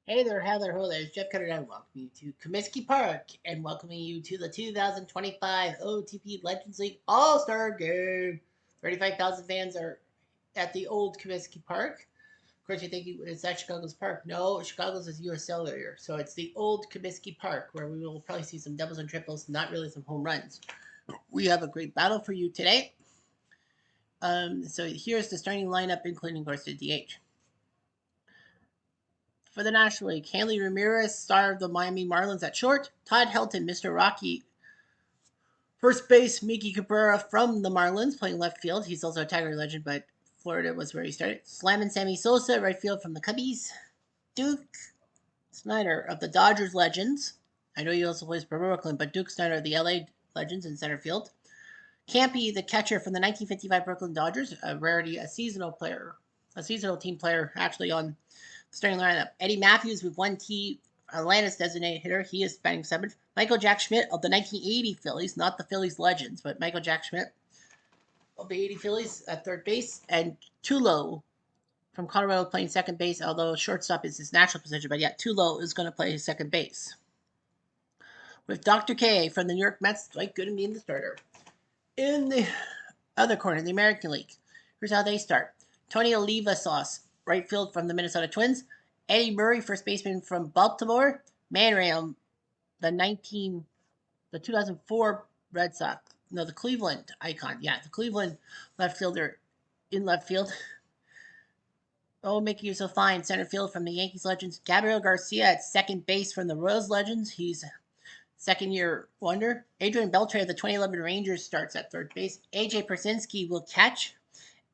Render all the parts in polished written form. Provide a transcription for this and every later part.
Hey there, how there, ho there. It's Jeff Cutter and welcoming you to Comiskey Park and welcoming you to the 2025 OTP Legends League All-Star Game. 35,000 fans are at the old Comiskey Park. Of course, you think it's at Chicago's Park. No, Chicago's is US Cellular. So it's the old Comiskey Park where we will probably see some doubles and triples, not really some home runs. We have a great battle for you today. So here's the starting lineup, including, of course, the DH. For the National League, Hanley Ramirez, star of the Miami Marlins at short. Todd Helton, Mr. Rocky. First base, Miggy Cabrera from the Marlins, playing left field. He's also a Tiger legend, but Florida was where he started. Slammin' Sammy Sosa, right field from the Cubbies. Duke Snyder of the Dodgers legends. I know he also plays for Brooklyn, but Duke Snyder of the LA legends in center field. Campy, the catcher from the 1955 Brooklyn Dodgers, a rarity, a seasonal team player, actually on starting lineup. Eddie Matthews with 1T, Atlanta's designated hitter. He is batting seventh. Michael Jack Schmidt of the 1980 Phillies, not the Phillies legends, but Michael Jack Schmidt of the 80 Phillies at third base. And Tulo from Colorado playing second base, although shortstop is his natural position. But yeah, Tulo is going to play second base. With Dr. K from the New York Mets, Dwight Gooden being the starter. In the other corner, the American League, here's how they start. Tony Oliva Sauce, right field from the Minnesota Twins. Eddie Murray, first baseman from Baltimore. Man Ram, the 2004 Red Sox. No, the Cleveland icon. Yeah, the Cleveland left fielder in left field. Oh, making you so fine. Center field from the Yankees legends. Gabriel Garcia at second base from the Royals legends. He's second-year wonder. Adrian Beltre of the 2011 Rangers starts at third base. AJ Persinski will catch.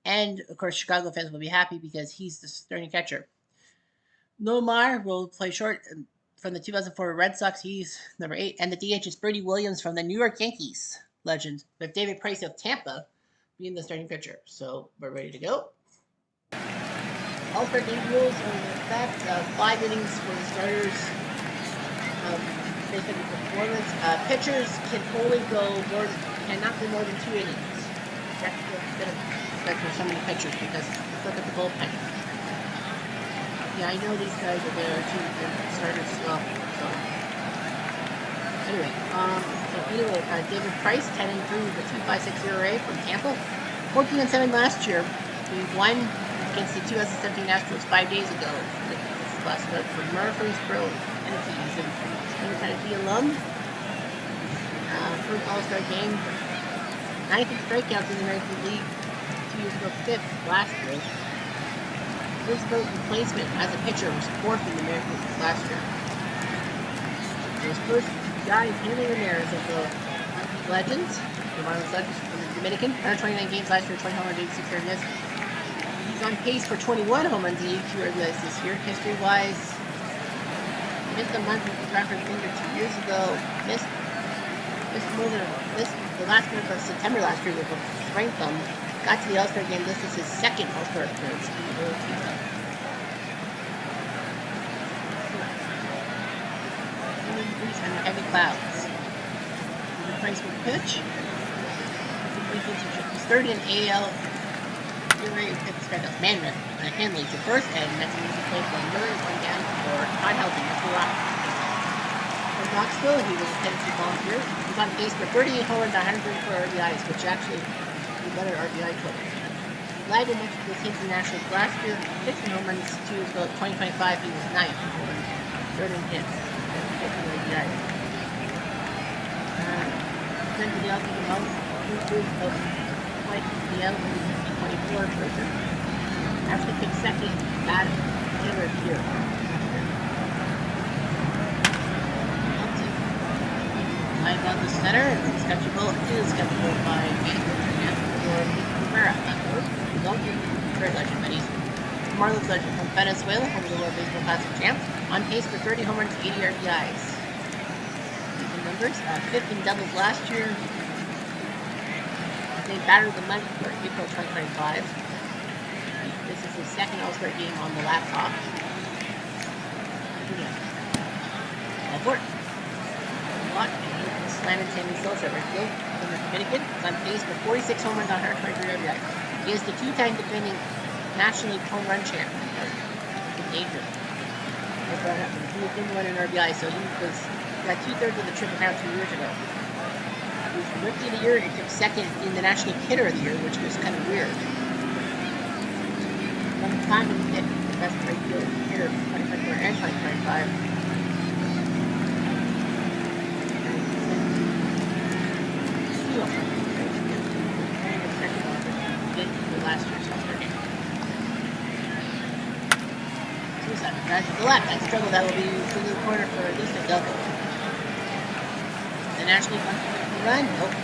And, of course, Chicago fans will be happy because he's the starting catcher. Nomar will play short from the 2004 Red Sox. He's number 8. And the DH is Brady Williams from the New York Yankees legend, with David Price of Tampa being the starting pitcher. So we're ready to go. All-star game rules are in effect. 5 innings for the starters. Based on the performance. Pitchers cannot go more than 2 innings. That's going to expect for so many pitchers because let's look at the bullpen. Yeah, I know these guys are there too. They're starters as well. So anyway, David Price 10-3 with a 2.56 ERA from Tampa. 14-7 last year. We won against the 2017 Astros 5 days ago. This is the last start for Murfreesboro, Tennessee. He's a Tennessee alum. First All-Star game. 9th in strikeouts in the American League 2 years ago. 5th last year. Roosevelt's replacement as a pitcher was 4th in the American League last year. His first guy is Hanley Ramirez of the Legends, the Marlins Legends from the Dominican. 129 games last year, 20 home runs, 86 RBIs. He's on pace for 21 home runs and 82 RBIs this year. History-wise, he missed a month with his record finger 2 years ago. Missed the last month of September last year with a sprained thumb. Got to the All-Star game. This is his second All-Star appearance. And heavy clouds. The replacement pitch. He's third in AL. Manrith. Hanley to first, and that's an easy play for Murray. 1 down for Todd Helton. That's a rock. For Knoxville, he was a Tennessee Volunteer. He's on pace for 38 home runs, 134 RBIs, which actually better RBI total. Led in Mexico's hits in National League last year, 16 home runs, 2 years ago. 2025, he was 9th in home runs, 3rd in hits, 15 RBIs. Then to the Alpine Mountains, 2 years ago, played the Alpine 24 person. Actually picked second bat hitter of the year. Line down the center, it's catchable by Rivera. Very legend, but he's Marlins legend from Venezuela, from the World Baseball Classic champ. On pace for 30 home runs, 80 RBIs. These numbers. 5th in doubles last year. They battered the month for April 2025. This is his second All-Star game on the laptop. All for it. Slammin' Sammy Sosa, right field from the Dominican. He's on pace for 46 home runs on 123 RBI. He is the 2-time defending National League home run champ. He's a danger. But he was number 1 in RBI, so he got 2/3 of the Triple Crown 2 years ago. He was Rookie of the Year and took second in the National Hitter of the Year, which was kind of weird. One time he hit the best right field hitter of 2024 and 2025. Last year's All-Star game. Drives to the left. I struggle. That will be through the corner for at least a double. The National League run? Nope.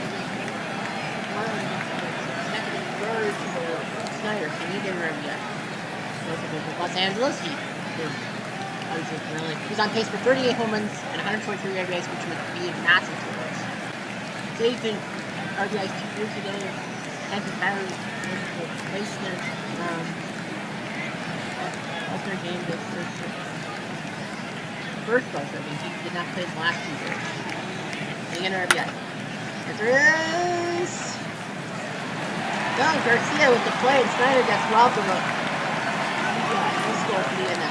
Second and third for Snyder. Can he get around yet? Los Angeles, he's on pace for 38 home runs and 123 RBIs, which would be massive for us. So he think RBIs 2 years ago, Hanson Barry replacement. All-Star game was first All-Star game. He did not play the last 2 years. Again, RBI. There is Garcia with the play, and Snyder gets robbed of a score for the end.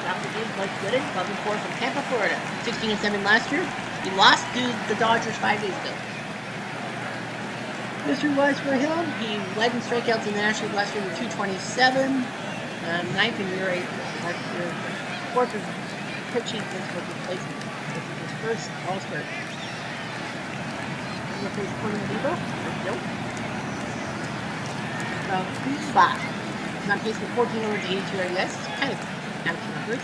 Dr. James Blake Gooden, 12-4 from Tampa, Florida. 16-7 last year. He lost to the Dodgers 5 days ago. Mr. was for him. He led in strikeouts in the National League last year with 227. 9th in year 8 last year. 4th in pitching since was replacement. This is his first All-Star. I'm going to face Corner Leva. Nope. Spot. He's on pace for 14 over to 82 RBIs. Kind of empty numbers.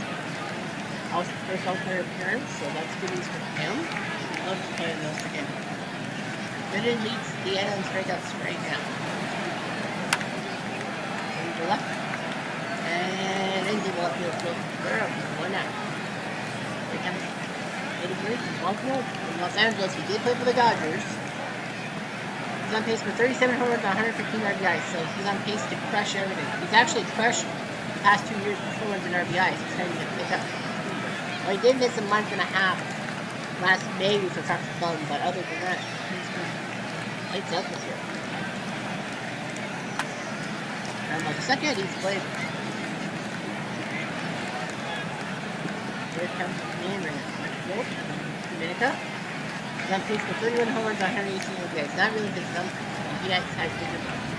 Also, first All-Star appearance, so that's good news for him. Love to play those for him. Gooden leads the NL in strikeouts right now. Over the left. And into the left field field. One out. Here comes Eddie Green from Baltimore. In Los Angeles, he did play for the Dodgers. He's on pace for 37 home runs and 115 RBIs, so he's on pace to crush everything. He's actually crushed the past 2 years with home runs and RBIs. He's trying to pick up. Well, he did miss a month and a half last May with a fractured thumb, but other than that, he's been lights out this year. And like a second, he's played. Here comes the Dominica. He's on pace for 31 home runs, 118 RBIs. Not really his number. He has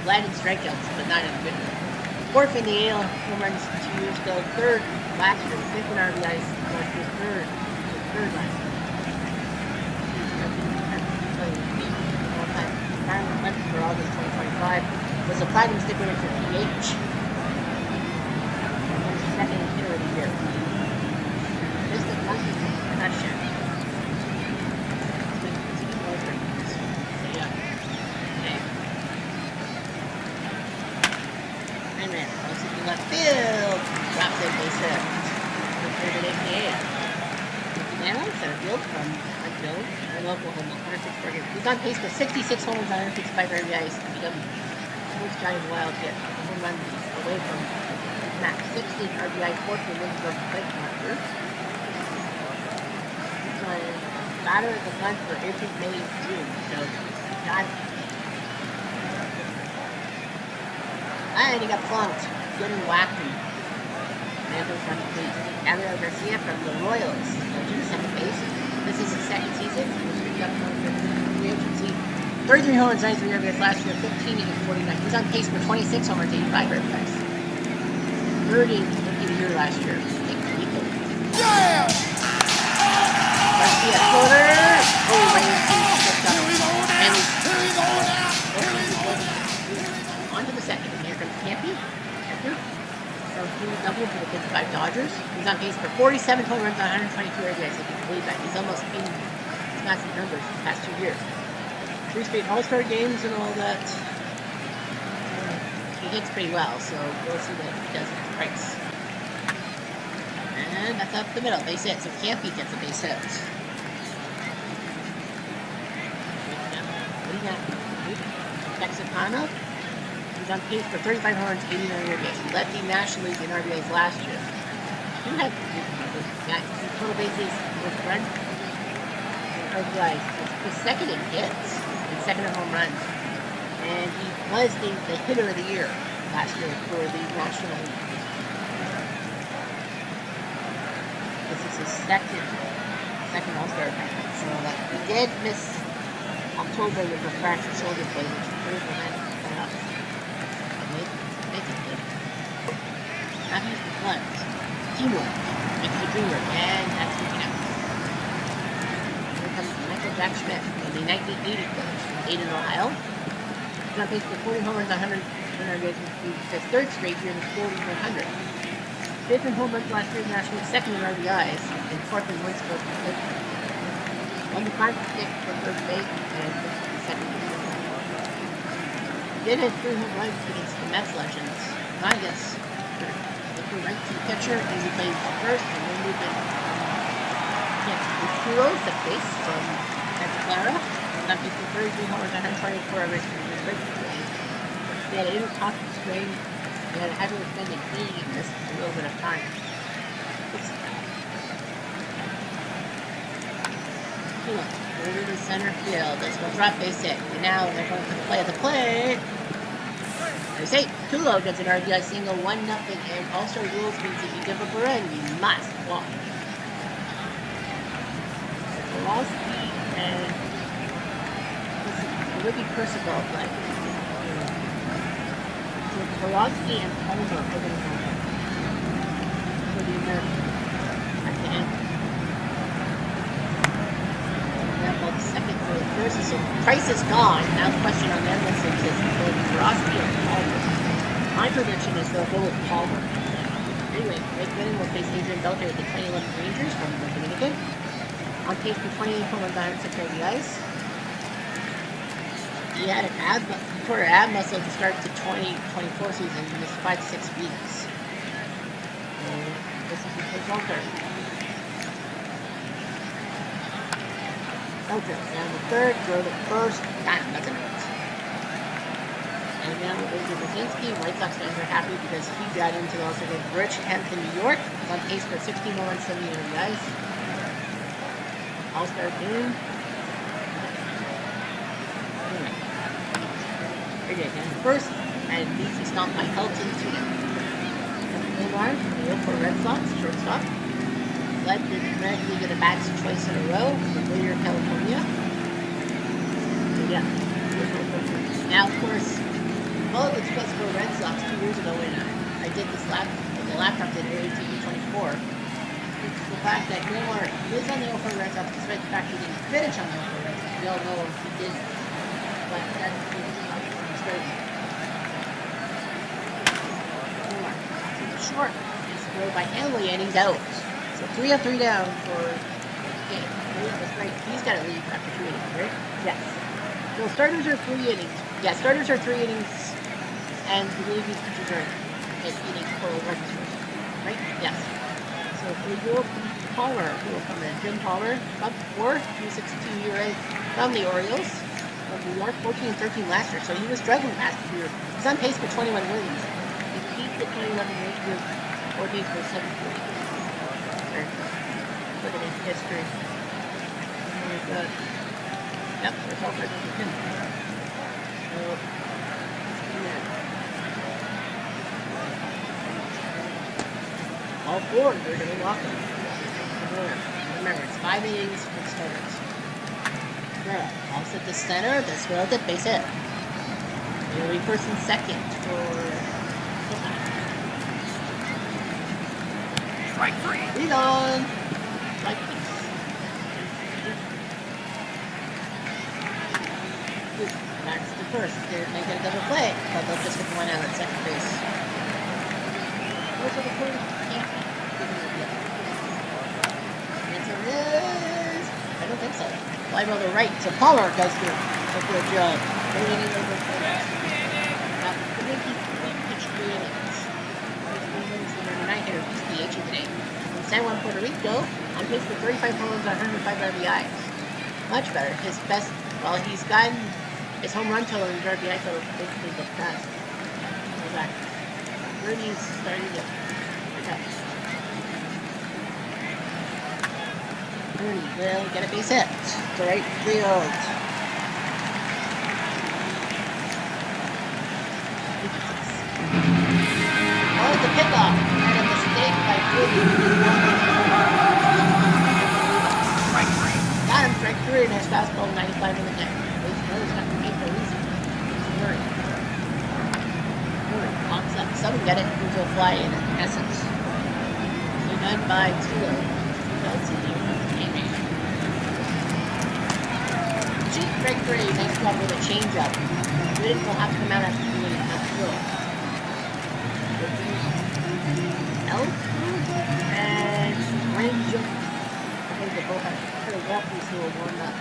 led in strikeouts, but not in a good way. 4th in the AL home runs 2 years ago. 3rd last year. 5th in RBIs. Last year. 3rd last year. For August 2025 was a platinum stick winner for PH. And second hitter of the year. Missed a month concussion. So yeah. Okay. And then also in left field. Drops in base hit. Third at APA. Now center field from Joe and Oklahoma, 164 games. He's on pace for 66 homers, 165 RBIs to become the most giant wildcat. Home run away from max 16 RBI, 14 wins above the plate marker. He's on batter at the month for April, May, and June. So got and he got flunked. Getting whacked and Mando's on the plate. Gabriel Garcia from the Royals, second base. This is his second season. He got free agency. 33 home runs, 93 RBIs last year, 15 and 49. He's on pace for 26 home runs, 85 RBIs. 30 rookie of the year last year. Yeah! Garcia floater. Oh, and he's on to the second. And here comes Campy. So he was double for the 55 Dodgers. He's on pace for 47 home runs, 122 RBIs. If you can believe that. He's almost in his massive numbers the past 2 years. 3 straight All-Star games and all that. He hits pretty well, so we'll see what he does at the price. And that's up the middle, base hit. So Campy gets a base hit. What do you got? Texicano. He's on pace for 35 home runs, 89 RBIs. He led the National League in RBIs last year. He had total bases with run RBIs. He's second in hits and second in home runs. And he was the hitter of the year last year for the National League. This is his second All-Star appearance. So he did miss October with a fractured shoulder blade, which is pretty dramatic playoffs. Make it good. Now he's the Floods. Teamwork makes the dream work, and that's working out. Here comes Michael Jack Schmidt from the 1980 Phillies from Dayton, Ohio. He's on pace for 40 homers, 100 games, his third straight year in the 40-100. Fifth in home runs last year in the National League, second in RBIs, and fourth in wins for the won the final stick for third base and the second base. Did hit 3 home runs against the Mets legends. I guess the right-to pitcher, and he plays first, and then movement. Kuros at base from Santa Clara. That makes for 33 homers, 124 errors for his break. He had an intercostal strain. He had a heavy offended knee and missed a little bit of time. Over to center field. This will drop base hit. And now they're going to play at the plate. There's 8. Tulo gets an RBI single, 1-0, and All-Star rules means if you give up a run, you must walk. Velocity and Ricky Percival play. Velocity and Palmer are going to go for the Americans at the end. Now the second for the first, so Price is gone. Now the question on them is Velocity or Palmer. My prediction is they'll go with Palmer. Anyway, Greg Benning will face Adrian Beltre with the 2011 Rangers from the Dominican. On pace for 28 home runs, 106 RBIs. He had an quarter ab muscle to start the 2024 season in just 5 to 6 weeks. And this is his first All-Star. Beltre down the third, throw the first, nothing else. And now with Andrew Brzezinski, White Sox fans are happy because he got into the All-Star game. Rich Hemp in New York. He's on pace for 16 home runs, 70 RBIs. All-Star game. And first, and needs to stomp by Helton to him. Omar, the 0 for Red Sox, shortstop. Led the American League of the Bats twice in a row from Whittier, California. So yeah. Now, of course, all of the twice for Red Sox 2 years ago when I did this the laptop did ATV 24. It's the fact that Neymar is on the 0 for Red Sox despite the fact he didn't finish on the 0 for Red Sox. We all know he didn't. But that's short. It's thrown by Hanley and he's out. So 3 up, 3 down for game. That's right. He's got to leave after 2 innings, right? Yes. So starters are 3 innings. Yeah, starters are 3 innings, and the relieving pitchers are 8 innings for runs first. Right? Yes. So we will Palmer, who will come in. Jim Palmer, up 4, 262 ERA from the Orioles. New York, 14 and 13 last year, so he was struggling last year. He's on pace for 21 wins. He beat the 2011 Rangers 4 days for 7 points. Look at his history. Yep, there's all for him. So, all 4 are going to walk him. Remember, it's 5 innings for the starters. I'll set the center, this will the base hit. It'll be first and second for strike 3. Lead on. Strike 3. Max to first. They're going to get a double play, but they'll just get the one out at second base. Those are the first. Answer is I don't think so. Fly ball to right, so Palmer does do a good job. Now, the Yankees pitched 3 innings. The number 9 hitter was DH today. In San Juan, Puerto Rico, on pace for 35 home runs, 105 RBIs. Much better. His best, well, he's gotten his home run total and his RBI total basically the best. Go back. Bernie's starting to pick up. Bernie will get a base hit to right field. Oh, the pickoff. And a mistake by Bernie. Very nice fastball, 95 in the net. Those brothers have to make the easy. Murray. Murray pops up. Someone get it. Into a fly in essence. So done by Tulo. Cheap break 3. Nice job with a changeup. Good will have to come out after doing it. That's good. Elk and Ranger. I think they both have pretty lefties who are warmed up.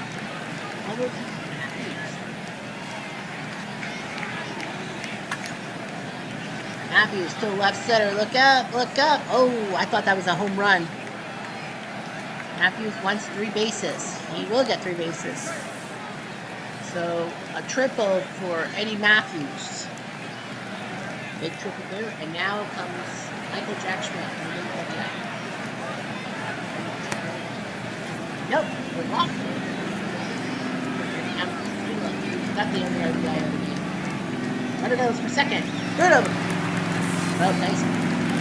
Matthews to left center. Look up, look up. Oh, I thought that was a home run. Matthews wants 3 bases. He will get 3 bases. So a triple for Eddie Matthews. Big triple there. And now comes Michael Jack Schmidt. Nope, we're locked. Got the only RBI of the game. Runner goes for second. Good of him. Oh, nice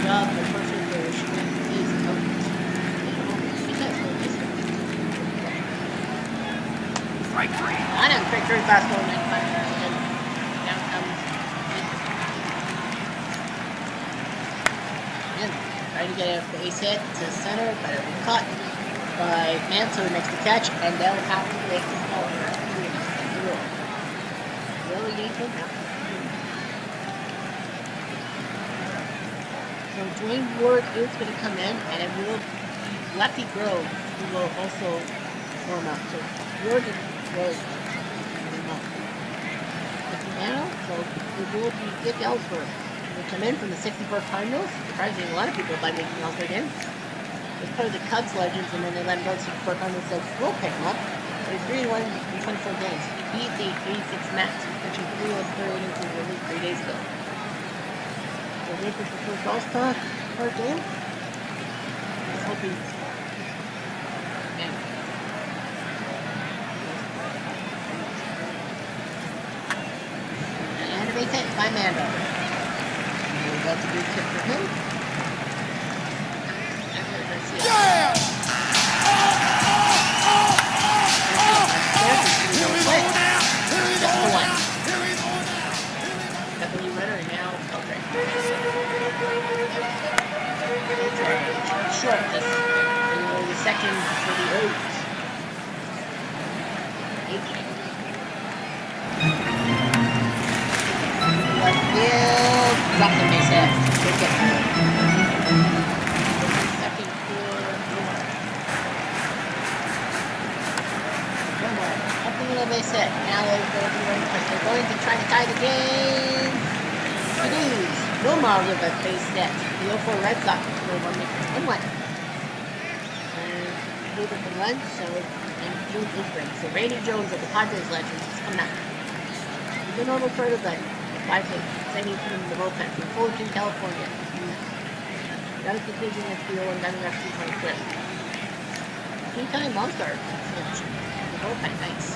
job. The first one for Schmidt is out. Strike 3. On him, strike 3 fastball, 95. And down comes in. Trying to get a base hit to center, but it'll be caught by Manso who makes the catch, and they'll have to make the call here. Really need them now. So Dwayne Ward is going to come in, and it will be Lefty Grove who will also warm up. So Ward and Grove warm up. Now, so it will be Dick Ellsworth who will come in from the 64 Cardinals. Surprising a lot of people by making Ellsworth in. It's part of the Cubs legends, and then they let him go to 64 Cardinals, so we'll pick him up. He's 3-1 in 24 games. He beat the 86 Mets, pitching 3 of 3 innings in the league 3 days ago. So wait for the first All-Star game. I was hoping. And a base hit by Mando. We're about to do a tip for him. Yeah! Just the one. Got the new runner and now okay. Short this. And the second for the O's. Left field. Drop the base hit. Good get. Second for a base hit. Now they're going to try to tie the game. Caduce. Wilmar with a base hit. The 0-4 Red Sox. Wilmar makes it 1-1. And moving the run, so and June is great. So Randy Jones of the Padres legend is coming up. He's been over further, but 5 hits. Sending him in the bullpen from Fullerton, California. Got his decision at field and got an F2.6. 2-time All-Star selection. The bullpen, nice.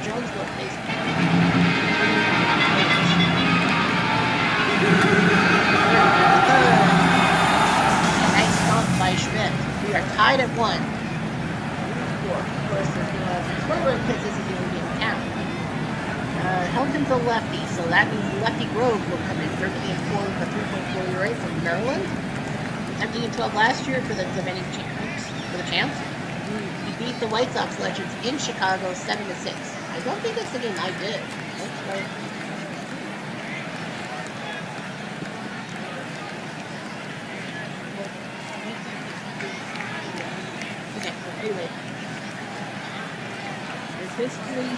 Jones will face nice stop by Schmidt. We are tied at 1. Of course, scoreboard because this is the only game in town. Helton's a lefty, so that means Lefty Grove will come in 13-4 with a 3.4 ERA from Maryland. 17-12 last year for the defending champs. For the champs. He beat the White Sox legends in Chicago 7-6. I don't think that's the game I did. That's right. Okay, so anyway. There's history.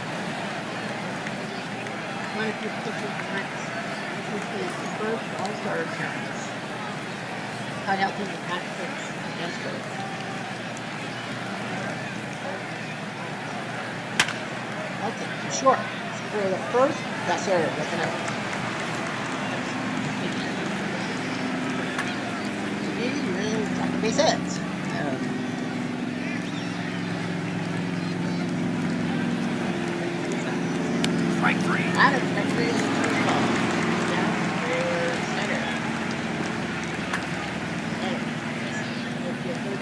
One of your pictures next. This is the first All-Star appearance. Todd Helton and Pat Fitch against her. Okay, short. For the first, that's her with an out. Really drop the base hits. Strike 3. Out of strike 3 is a true ball. Down for center. And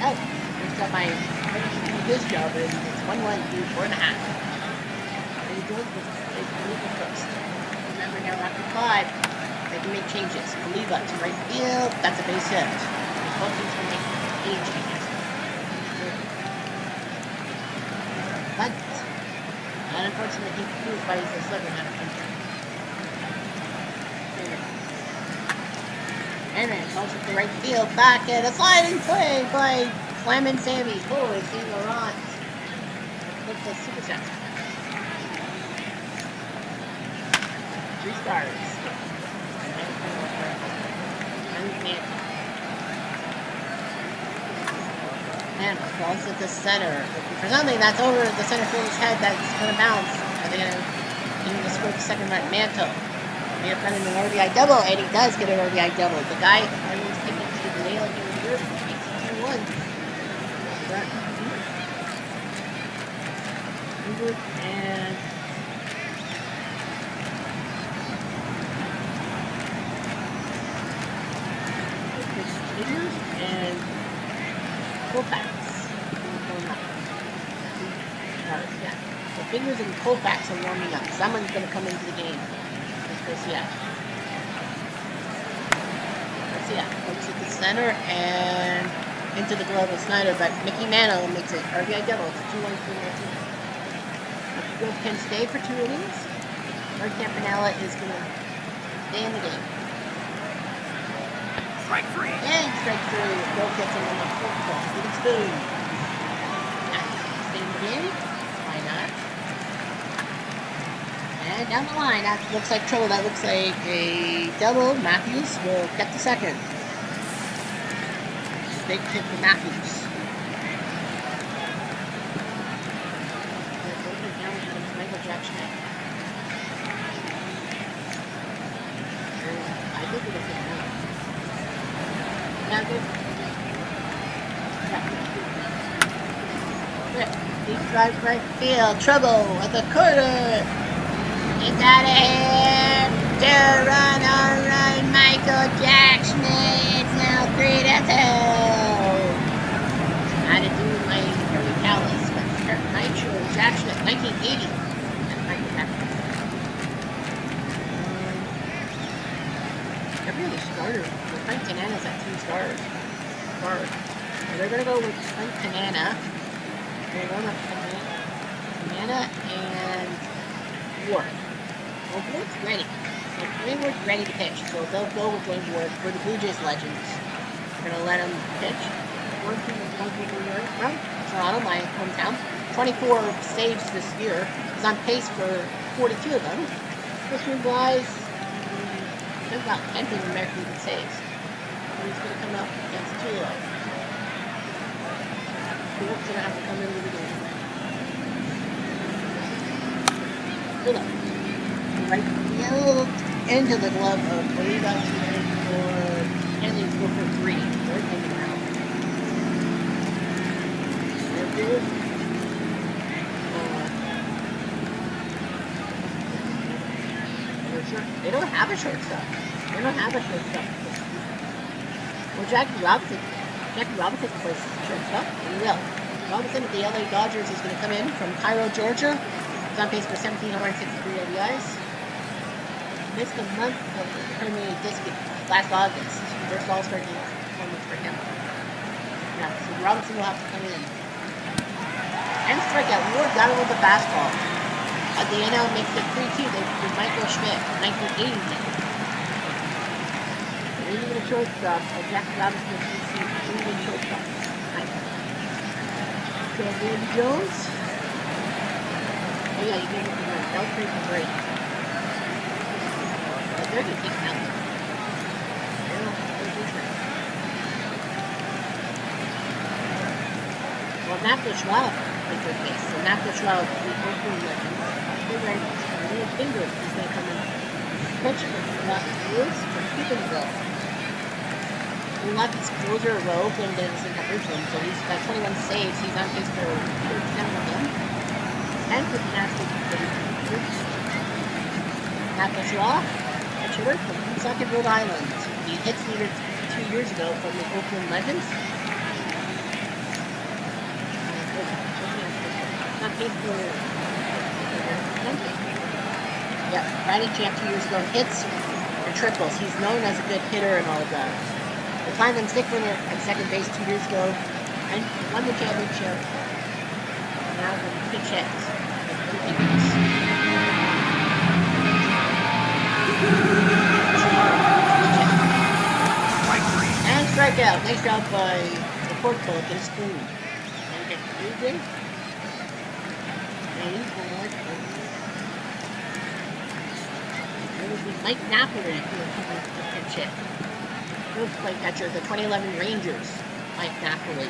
out. First up by his job, and it's 1-1 through 4.5. Very good with the first. Remember now, after 5, they can make changes. Kaliva to right field. That's a base hit. Both teams can make 8 changes. But, unfortunately, he proves why he's a slugger, not a puncher. Aaron calls it the right field back at a sliding play by Slammin' Sammy. Holy St. Laurent. Look for super shots. 3 stars. And falls at the center. Looking for something that's over the center fielder's head that's going to bounce. Are they going to score the second run? Mantle. May have gotten an RBI double, and he does get an RBI double. The guy everyone's picking to the nail here in Europe makes it 2-1. And fingers and Colfax. Yeah. The fingers and Colfax are warming up. Someone's going to come into the game. Garcia. Looks at the center and into the glove of Snyder, but Mickey Mantle makes it RBI double. It's 2-1 for the Grove can stay for 2 innings. Or Campanella is going to stay in the game. Strike 3. And strike 3. Grove gets him on the 4th ball. Even Spoon. Stay in the game. Why not? And down the line, that looks like trouble. That looks like a double. Matthews will get the second. Big hit for Matthews. Michael Jackson. I think we're going to get out. Now good. Deep drive right field. Trouble at the corner. It's out of here. 2-run, Michael Jackson. It's now 3-2. I had to do my Harry Callis, but Nitro Jackson at 1980. That's Michael Jackson. Every other starter. Frank Tanana's at 2 stars. So they're going to go with Frank Tanana. They're going with Tanana and Ward. Well, Ward's ready. Like, Ward's ready to pitch, so they'll go with Wayne Ward for the Blue Jays legends. They're going to let him pitch. Ward from Toronto, my hometown. 24 saves this year. He's on pace for 42 of them. Pitching wise, there's about 10 in American League saves. So he's going to come up against Tulo. Tulo's going to have to come into the game. Tulo. Right field into the glove of Bolívar for Henley's go for 3. They're taking him out. They're good. They don't have a shortstop. Well, Jackie Robinson plays shortstop. He will. Robinson of the LA Dodgers is going to come in from Cairo, Georgia. He's on pace for 1,763 RBIs. Missed a month of the herniated disc last August. First All-Star game performance for him. Yeah, so Robinson will have to come in. And strikeout. Ward got him with the fastball. The NL makes it 3-2. They did Michael Schmidt, 1980. They're using a shortstop. Jack Robinson is using a shortstop. Nice. So, Randy Jones. Oh, yeah, you gave him the run. That was pretty great. But they're going to take him out. Well, Napa Schwab is their case. So, Napa Schwab, the Oakland legend. Little finger is going to come in. Pitch for Bruce from Stephenville. Lucky's closer of Oakland doesn't have Richmond, so he's got 21 saves. He's on pace for 10 of them. And for the National League. Napa Schwab, pitcher from Woonsocket, Rhode Island. He hits leader 2 years ago from the Oakland Legends. paid for yeah, riding champ 2 years ago, hits and triples. He's known as a good hitter and all of that. The Platinum Stick winner at second base 2 years ago and won the championship. Now the pitch hit. And strikeout. Nice job by the pork bull. Get a spoon. And get AJ. And he's going to like it. It would be Mike Napoli who will come in to pitch hit. First play catcher, the 2011 Rangers, Mike Napoli.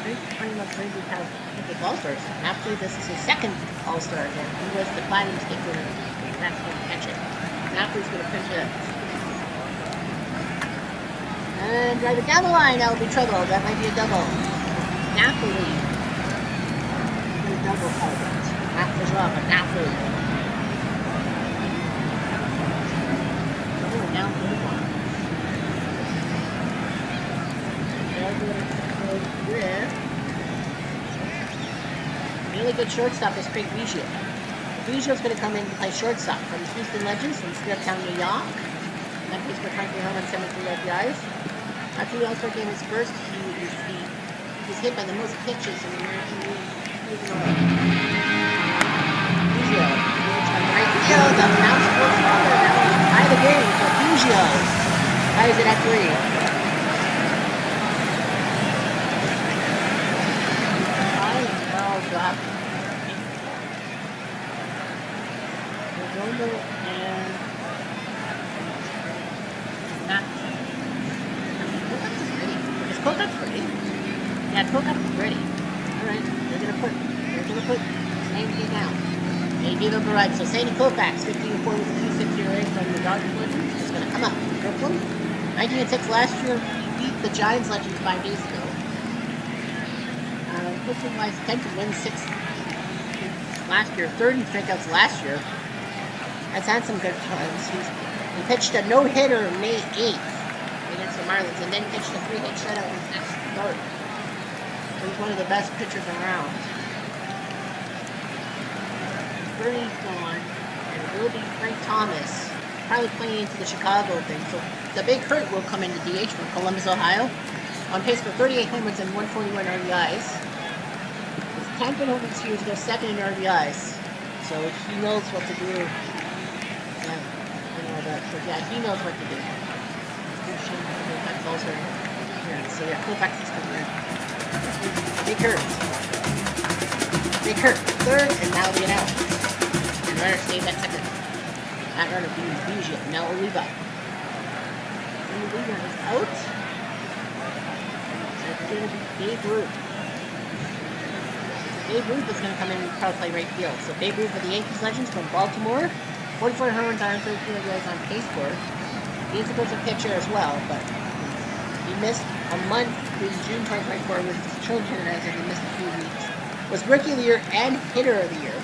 The 2011 Rangers have the All-Stars. Napoli, this is his second All-Star again. He was the Platinum Stick winner. That's going to catch it. Napoli's going to pinch it. And drive it down the line. That will be trouble. That might be a double. Napoli. A double call it. Not for sure, but Napoli. Oh, down for the one. Really good shortstop is Craig Biggio. Biggio's going to come in to play shortstop from the Houston Legends from Streettown, New York. That plays for Franklin Home and 73 RBIs. After the All-Star game was first, he was hit by the most pitches in the American League. Biggio, right field, the mouse sports father, that was tie the game for Biggio. Ties it at 3. And is Koufax ready? Yeah, Koufax is ready. Alright, they're gonna put Sandy down. They gave up a ride. So Sandy Koufax, 15-4 with a 2.60 rate from the Dodgers Legends, is gonna come up. Brooklyn. 19-6 last year, he beat the Giants Legends 5 days ago. Brooklyn wise 10 to win 6 last year, 30 strikeouts last year. Has had some good times. He pitched a no-hitter May 8th against the Marlins, and then pitched a 3-hit shutout in his next start. He's one of the best pitchers around. Bernie's gone, and it will be Frank Thomas, probably playing into the Chicago thing. So the big hurt will come into DH from Columbus, Ohio, on pace for 38 home runs and 141 RBIs. His 10th home runs years ago, second in RBIs, so he knows what to do. So yeah, he knows what to do. That's also yeah, so yeah, Koufax is coming in. Big hurt. Third, and now we get out. And runner stays at second. That runner being Biggio. Now Oliva. Oliva is out. That's going to be Babe Ruth. Babe Ruth is going to come in and probably play right field. So Babe Ruth for the Yankees Legends from Baltimore. 44 home runs, 132 RBIs on pace for. He's a good pitcher as well, but he missed a month in June 2024 with his children as he missed a few weeks. Was Rookie of the Year and Hitter of the Year.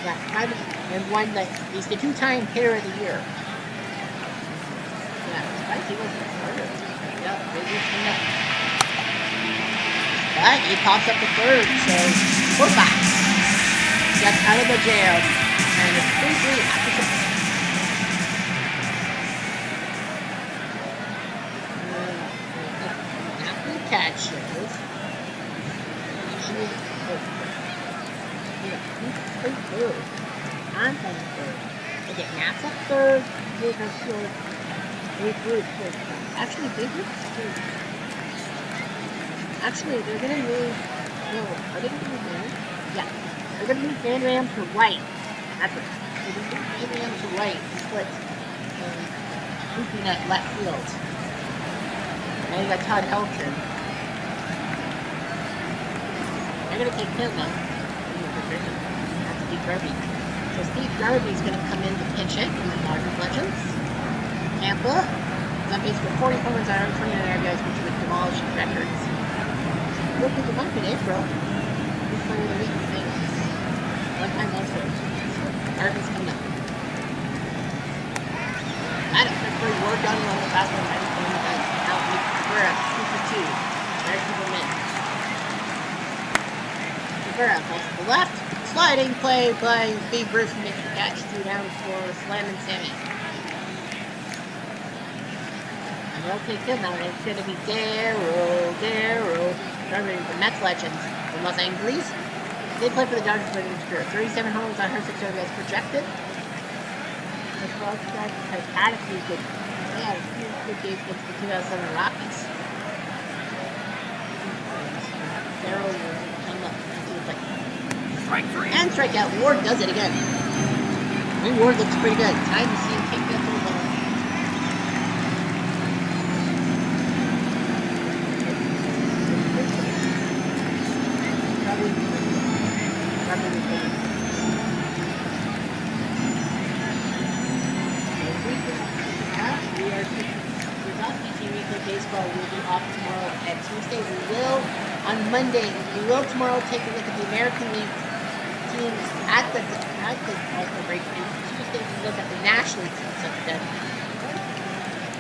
Got 5 and 1. He's the 2-time Hitter of the Year. Yeah, surprised he wasn't started. Yep, maybe clean up. But he pops up the third, so Koufax gets out of the jail, and it's 3-3 after 6. After catches, third. I'm playing third. They get Naps at third, Big Group third. Actually, Big Group's third. Actually, they're gonna move. No, are they gonna move there? Yeah. They're going to move Van Ram to right. That's it. They're going to move Van Ram to right. Split. Looping at left field. Now you got Todd Helton. They're going to take him now. That's Steve Garvey. So Steve Garvey's going to come in to pitch it from the Dodgers Legends. Tampa. He's on base for 40 home runs, 129 RBIs, which would demolish records. Look at the month in April. He's playing the week thing. One-time All-Star. Garvin's coming up. Adam Pittsburgh worked on the fast one. Out with Cabrera, 2 for 2. There's Superman. Cabrera goes to the left. Sliding play by Babe Ruth makes the catch. 2 down for Slam and Sammy. And they'll take him now. It's going to be Darrow. Remember the Mets legends from Los Angeles. They play for the Dodgers for his career. 37 homers on 106 RBIs projected. The prospect has had a few good games against the 2007 Rockies. Darrow will come up and see if Strike 3. and strikeout. Ward does it again. I mean, Ward looks pretty good. Time to see him kick that full ball. Baseball will be off tomorrow and Tuesday. On Monday, we will tomorrow take a look at the American League teams at the All-Star break, and Tuesday we look at the National League teams at the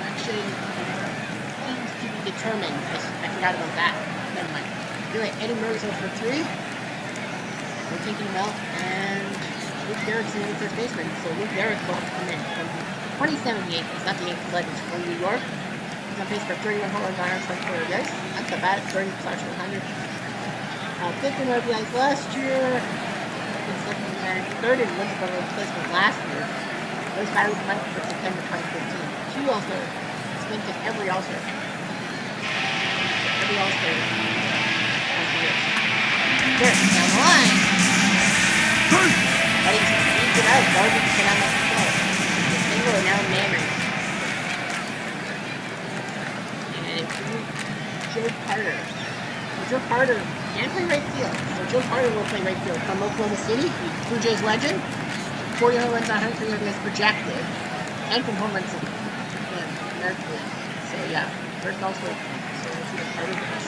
actually teams to be determined. I forgot about that. Never mind. Anyway, Eddie Murray's over for 3. We're taking him out, and Luke Derrick's the only first baseman, so Luke Derrick will come in from 27 Yankees, not the Yankees legends, from New York. He's on pace for 31 home runs, 124 RBIs. That's not bad at 30/100. 15 RBIs last year. Third in wins above replacement last year. Those battled the month for September 2015. 2 All-Stars. He's been to every All-Star. Every All-Star. There, down the line. But he's it out. Garbage cannot make the play. The single and now Mammoth. Joe Carter. Joe Carter can play right field. So Joe Carter will play right field from Oklahoma City. Blue Jays legend. 40 home runs, 103 RBIs projected. And from home runs in American League. So yeah, Bert also. So let's see what Carter does.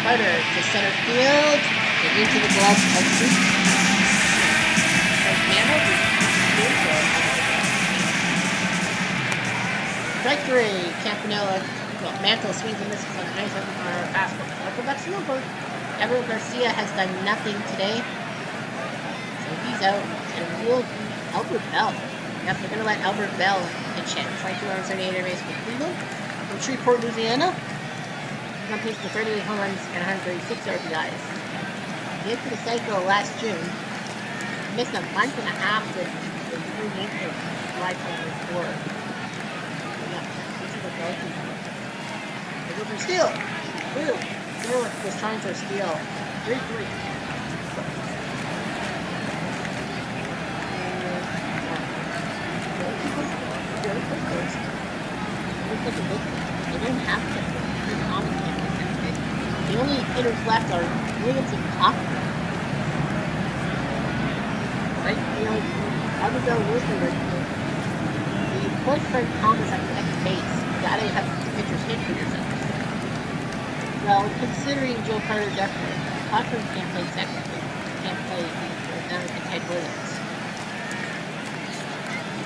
Carter to center field. And into the glove of Luke. Strike 3. Campanella. Mantle swings and misses on a nice fastball. But that's no good. Everett Garcia has done nothing today. So he's out. And we'll Albert Bell. Yep, they're going to let Albert Bell pitch hit. 22 runs, 38 RBIs for Cleveland. From Shreveport, Louisiana. He's on pace for 38 home runs and 136 RBIs. He hit for the cycle last June. Missed a month and a half with the 3 games of July 24. So yeah, this is a Dolphins. Go for steal. Woo. Derrick was trying for a steal. 3-3. They don't have to. The only hitters left are Williams and Cochran. Right? Other than Wilson, you put Frank Thomas at second base. You gotta have the pitchers hit for yourself. Well, considering Joe Carter definitely, Cochran can't play second. Can't play down to Ted Williams.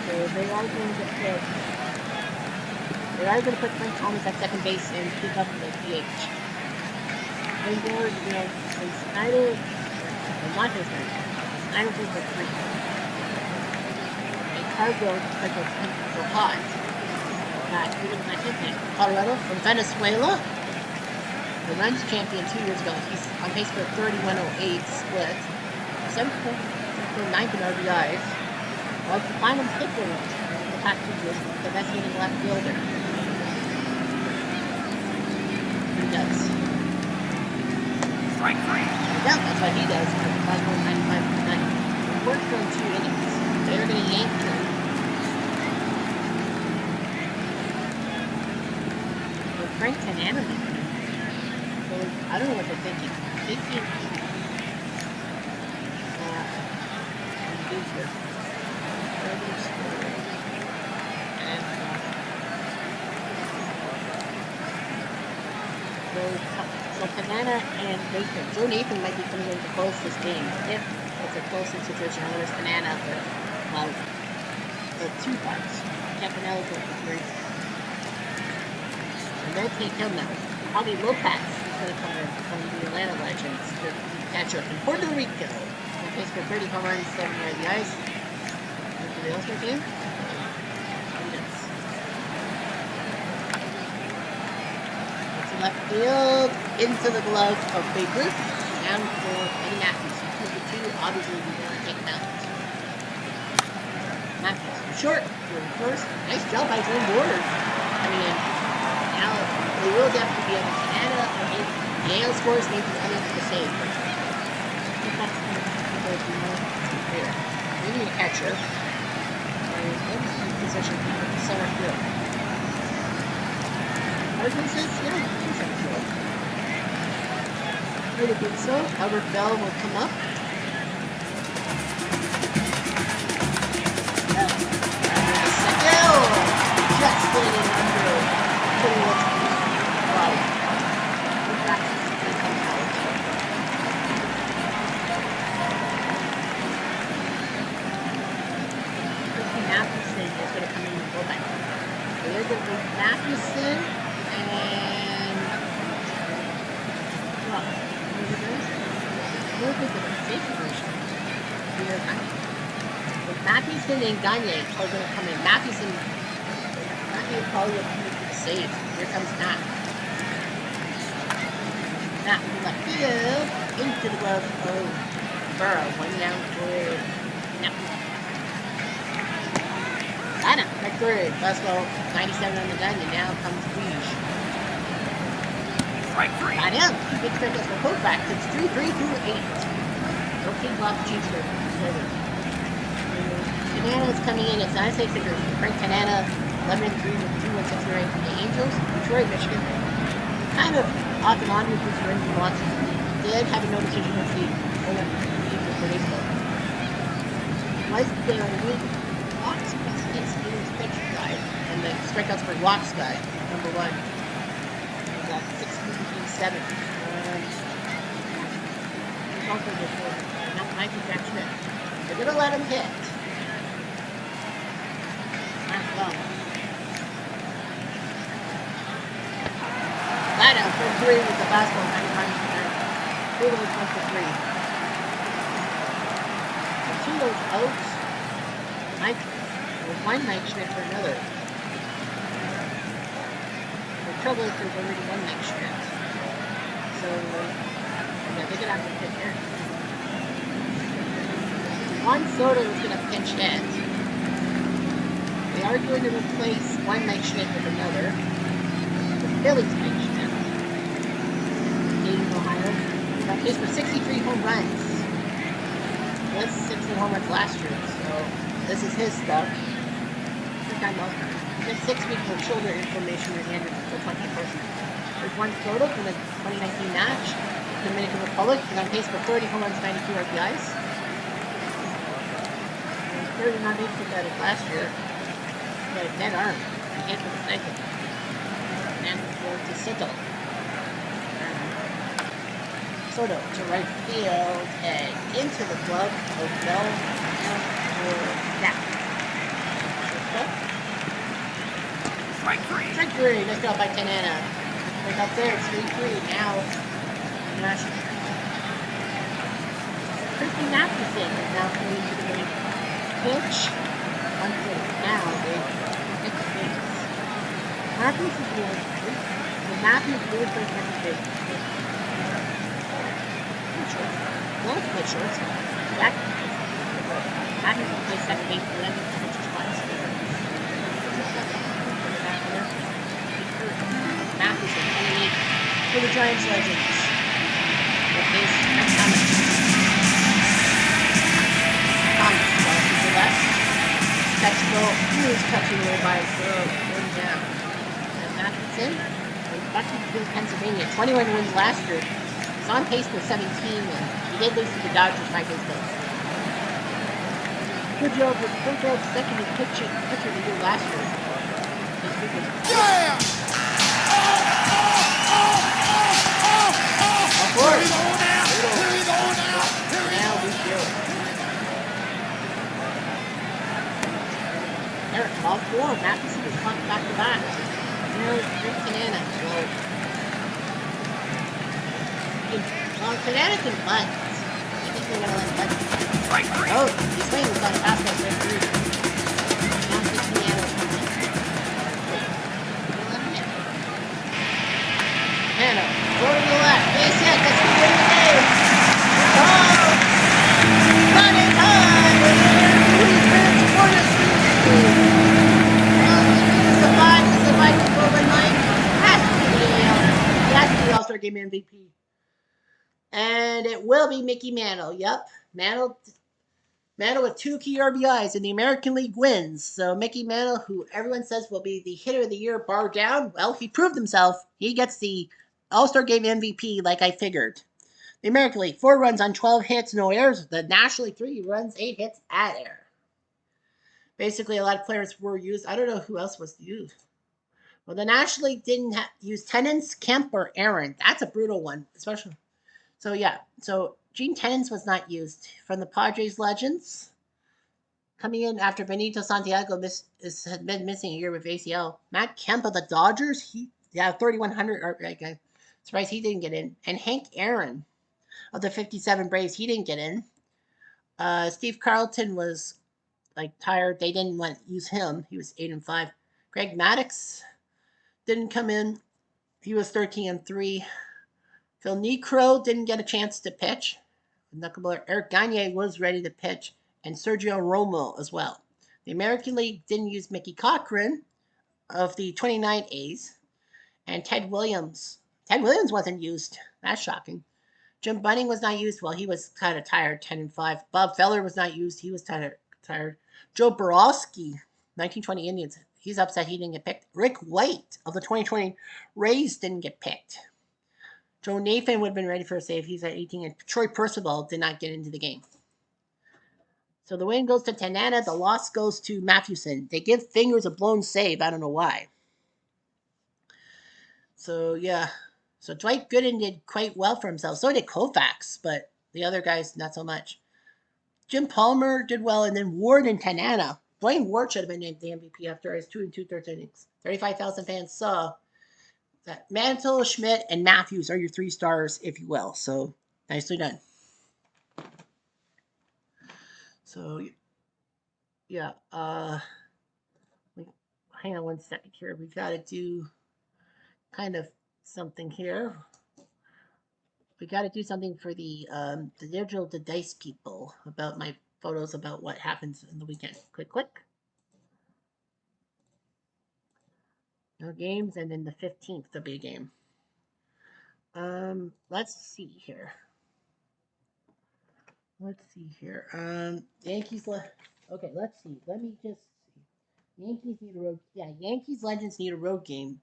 So they are going to put Frank Thomas at second base and pick up the DH. Then George, and Snyder, and Monte Snyder. Snyder plays for 3. And Cargo is so hot. Even my teammate, Colorado from Venezuela. The runs champion 2 years ago. He's on pace for a 31.08 split. 7.9 in RBIs. Well, the final pitcher in the past 2 years, the best hitting left fielder. He does. Strike 3. Yeah, that's what he does. 5.95 9. He worked on 2 innings. They're going to yank him. Frank Tanana. So I don't know what they're thinking. Thinking so Tanana and Nathan. Joe Nathan might be coming in to close this game. If it's a closing situation, otherwise Tanana for 2 parts. Campanella's going for 3. And they'll take him now. Probably Lopez is going to come in from the Atlanta Legends. The catcher from Puerto Rico. On pace for 30 home runs, 7 RBIs. Into the All-Star game. Left field, into the glove of Babe Ruth, down for Eddie Matthews. Number 2, obviously we want to take him out. Matthews from short, going first. Nice job by Glenn Ward coming in. Now they will definitely be able to Canada or the AL scores may be coming to the save. We need a catcher. Position center field. Says, really good so. Albert Bell will come up. Second. Just putting it under. Putting it body. Matheson is going to come in and go back. So there's going to be Matheson. And Matheson and Gagne are going to come in. Matheson probably will come in for the save. Here comes Matt. Matt from left field into the glove of Burrow. 1 down for no. Adam, right third. Fastball 97 on the gun, and now comes Weege. Strike 3. Got him. Big strikeouts for Kovac. It's 2-3 through 8. Okay, block change there. Canana is coming in. It's 9-6 figures. Frank Canana, 11-3 with 2-1-6 rate from the Angels. Detroit, Michigan. Kind of off and on with his wins and losses. Did have a no decision with the Angels for baseball. Was there on the week? Walks plus hits innings pitch guy. And the strikeouts for walks guy, number 1. He's got 16-7. Also not Mikey Jack Schmidt. They're going to let him hit. Not well. Flat out for 3 with the fastball, 95%. Total is 1 for 3. And 2 of those outs. Mike, with 1 Mike Schmidt for another. The trouble is there's already 1 Mike Schmidt. So, yeah, they're going to have to pitch here. Juan Soto is going to pinch hit. They are going to replace 1 Mike Schmidt with another. The Phillies Mike Schmidt. Dayton, Ohio. Got case for 63 home runs. He was 60 home runs last year, so this is his stuff. He had 6 weeks of shoulder inflammation in the end of the 21st. There's Juan Soto from the 2019 match. Dominican Republic. He's on pace for 30 home runs, 92 RBIs. 39 base hit that last year. He had a dead arm. I can't put the cycle. And forward to Soto. Soto to right field and into the glove of Bell and for that. Strike 3. Strike 3. Nice job by Canana. Right up there. It's 3-3. Now, National. Christian Matheson is now coming to the ring. Pitch. Now they pick the base. Matthews is really good. Matthews really plays second base. Short. Well, play short. Back. Matthews will play second base for them. Which is twice. Matheson coming in for the Giants legends. With his Thomas. Thomas to the left. Catch ball. He was touching away by his throw. Going down. And Matheson. Back to Pennsylvania. 21 wins last year. He's on pace for 17, and he did lose to the Dodgers by his vote. Good job second in pitcher of the year last year. Yeah! Of course. Here we go now. Now we do. Eric, ball 4. Matheson is pumped back to back. Now it's Rick Canana. So, Well, Fanatic and Buttons. I think they're gonna let Buttons. Strike three. Oh, he's swinging with a fastball straight through. Now it's Piano coming. Wait, they're gonna let him hit. Piano, throw to the left. Base hit. That's the win of the game. Oh, got it high. Please fans for the season. He's the five. He's the five to over 9. Has to be the Has to be the All-Star Game MVP. And it will be Mickey Mantle. Yep. Mantle with 2 key RBIs in the American League wins. So Mickey Mantle, who everyone says will be the hitter of the year, bar down, well, he proved himself. He gets the All-Star Game MVP like I figured. The American League, 4 runs on 12 hits, no errors. The National League, 3 runs, 8 hits, at error. Basically, a lot of players were used. I don't know who else was used. Well, the National League didn't use Tennants, Kemp, or Aaron. That's a brutal one, especially. So yeah, so Gene Tennants was not used from the Padres legends. Coming in after Benito Santiago had been missing a year with ACL. Matt Kemp of the Dodgers, 3,100. Okay, surprised he didn't get in. And Hank Aaron of the 57 Braves, he didn't get in. Steve Carlton was like tired. They didn't want to use him. He was 8-5. Greg Maddux didn't come in. He was 13-3. Phil Niekro didn't get a chance to pitch. Knuckleballer Eric Gagne was ready to pitch, and Sergio Romo as well. The American League didn't use Mickey Cochran of the 29 A's, and Ted Williams. Ted Williams wasn't used. That's shocking. Jim Bunning was not used. Well, he was kind of tired, 10-5. Bob Feller was not used. He was tired. Joe Borowski, 1920 Indians. He's upset he didn't get picked. Rick White of the 2020 Rays didn't get picked. Joe Nathan would have been ready for a save. He's at 18. And Troy Percival did not get into the game. So the win goes to Tanana. The loss goes to Mathewson. They give Fingers a blown save. I don't know why. So, yeah. So Dwight Gooden did quite well for himself. So did Koufax, but the other guys, not so much. Jim Palmer did well, and then Ward and Tanana. Dwayne Ward should have been named the MVP after his 2 2/3 innings. 35,000 fans saw that Mantle, Schmidt, and Matthews are your 3 stars, if you will. So nicely done. So yeah, hang on one second here. We've got to do kind of something here. We got to do something for the digital to dice people about my photos about what happens in the weekend. Click. No games, and then the 15th there'll be a game. Let's see here. Yankees. Okay, let's see. Let me just see. Yankees need a road. Yeah, Yankees Legends need a road game.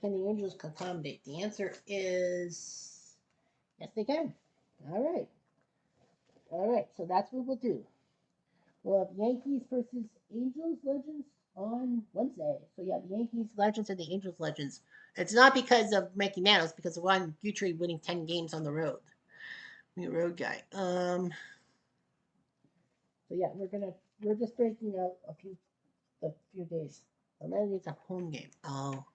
Can the Angels accommodate? The answer is yes, they can. All right. So that's what we'll do. We'll have Yankees versus Angels Legends on Wednesday. So yeah, the Yankees Legends and the Angels Legends. It's not because of Mickey Mantle, it's because of Ron Guthrie winning 10 games on the road. Being a road guy. So yeah, we're just breaking out a few days. And then it's a home game. Oh.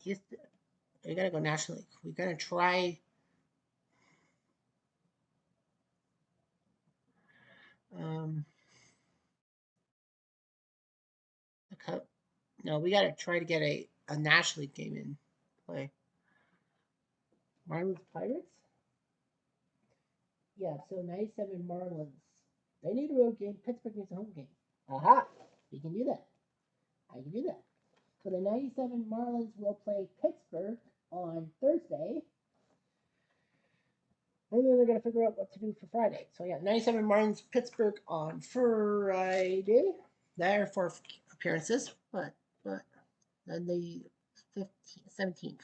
We gotta go nationally. We gotta try the cup. No, we gotta try to get a National League game in play. Marlins Pirates? Yeah, so 97 Marlins. They need a road game. Pittsburgh needs a home game. Aha! We can do that. I can do that. So the 97 Marlins will play Pittsburgh on Thursday. And then they're going to figure out what to do for Friday. So yeah, 97 Marlins, Pittsburgh on Friday. There are 4 appearances. But then the 17th.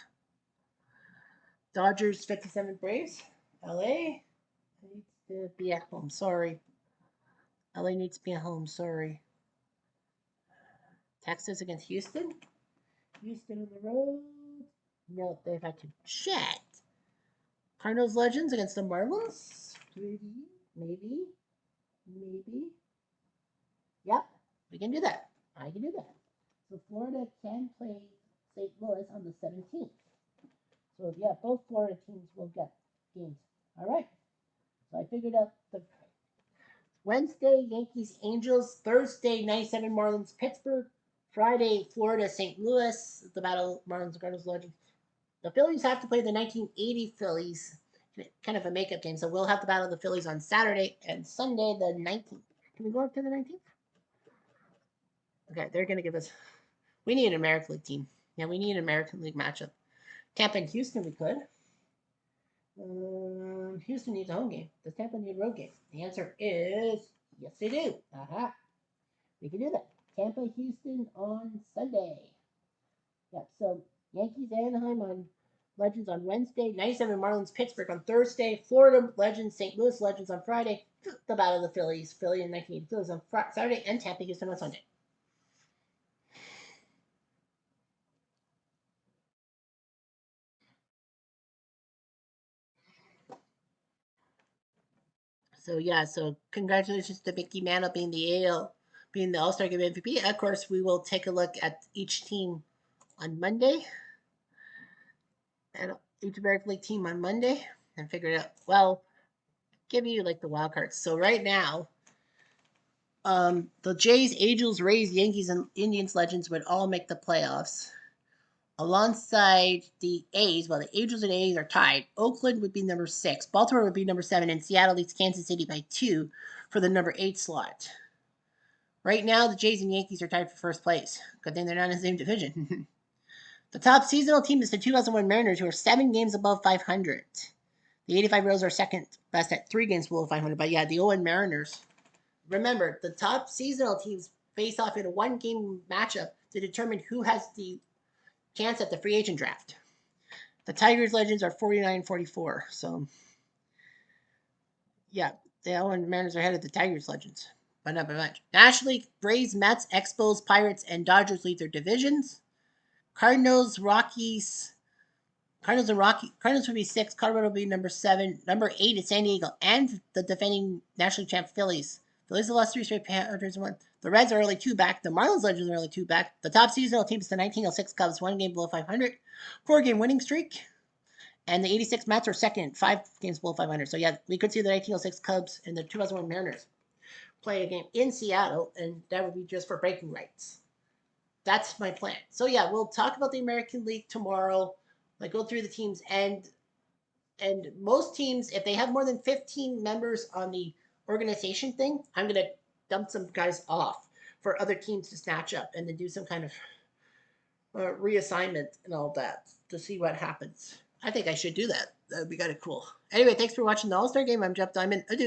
Dodgers, 57 Braves. LA needs to be at home. Sorry. LA needs to be at home. Sorry. Texas against Houston. Houston on the road. No, they've had to chat. Cardinals Legends against the Marlins. Maybe. Yep, we can do that. I can do that. So Florida can play St. Louis on the 17th. So So yeah, both Florida teams will get games. All right. So I figured out the Wednesday Yankees Angels, Thursday 97 Marlins Pittsburgh, Friday Florida St. Louis, the battle Marlins Cardinals Legends. The Phillies have to play the 1980 Phillies, kind of a makeup game. So we'll have the battle of the Phillies on Saturday and Sunday the 19th. Can we go up to the 19th? Okay, they're going to give us. We need an American League team. Yeah, we need an American League matchup. Tampa and Houston, we could. Houston needs a home game. Does Tampa need a road game? The answer is yes, they do. Aha. We can do that. Tampa, Houston on Sunday. Yep. So Yankees, Anaheim on Legends on Wednesday. 97 Marlins, Pittsburgh on Thursday. Florida Legends, St. Louis Legends on Friday. The Battle of the Phillies, Philly and 1980 Phillies on Saturday, and Tampa, Houston on Sunday. So yeah, so congratulations to Mickey Mantle being the AL, being the All Star Game MVP. Of course, we will take a look at each team on Monday, and each American League team on Monday, and figure it out. Well, give you like the wild cards. So right now, the Jays, Angels, Rays, Yankees, and Indians legends would all make the playoffs. Alongside the A's, well, the Angels and A's are tied. Oakland would be number 6, Baltimore would be number 7, and Seattle leads Kansas City by 2 for the number 8 slot. Right now, the Jays and Yankees are tied for first place. Good thing they're not in the same division. The top seasonal team is the 2001 Mariners, who are 7 games above 500. The 85 Royals are second best at 3 games below 500. But yeah, the 0 Mariners. Remember, the top seasonal teams face off in a 1 game matchup to determine who has the chance at the free agent draft. The Tigers Legends are 49-44. So yeah, the 0 Mariners are ahead of the Tigers Legends, but not by much. National League, Braves, Mets, Expos, Pirates, and Dodgers lead their divisions. Cardinals, Rockies, Cardinals and Rocky. Cardinals would be 6. Colorado would be number 7. Number 8 is San Diego, and the defending National League champ Phillies. Phillies have lost 3 straight. Panthers won. The Reds are only 2 back. The Marlins Legends are only 2 back. The top seasonal team is the 1906 Cubs, 1 game below 500, 4 game winning streak. And the 86 Mets are second, 5 games below 500. So yeah, we could see the 1906 Cubs and the 2001 Mariners play a game in Seattle, and that would be just for breaking rights. That's my plan. So yeah, we'll talk about the American League tomorrow. Like go through the teams, and most teams, if they have more than 15 members on the organization thing, I'm gonna dump some guys off for other teams to snatch up and then do some kind of reassignment and all that to see what happens. I think I should do that. That would be kind of cool. Anyway, thanks for watching the All Star Game. I'm Jeff Diamond. Adieu.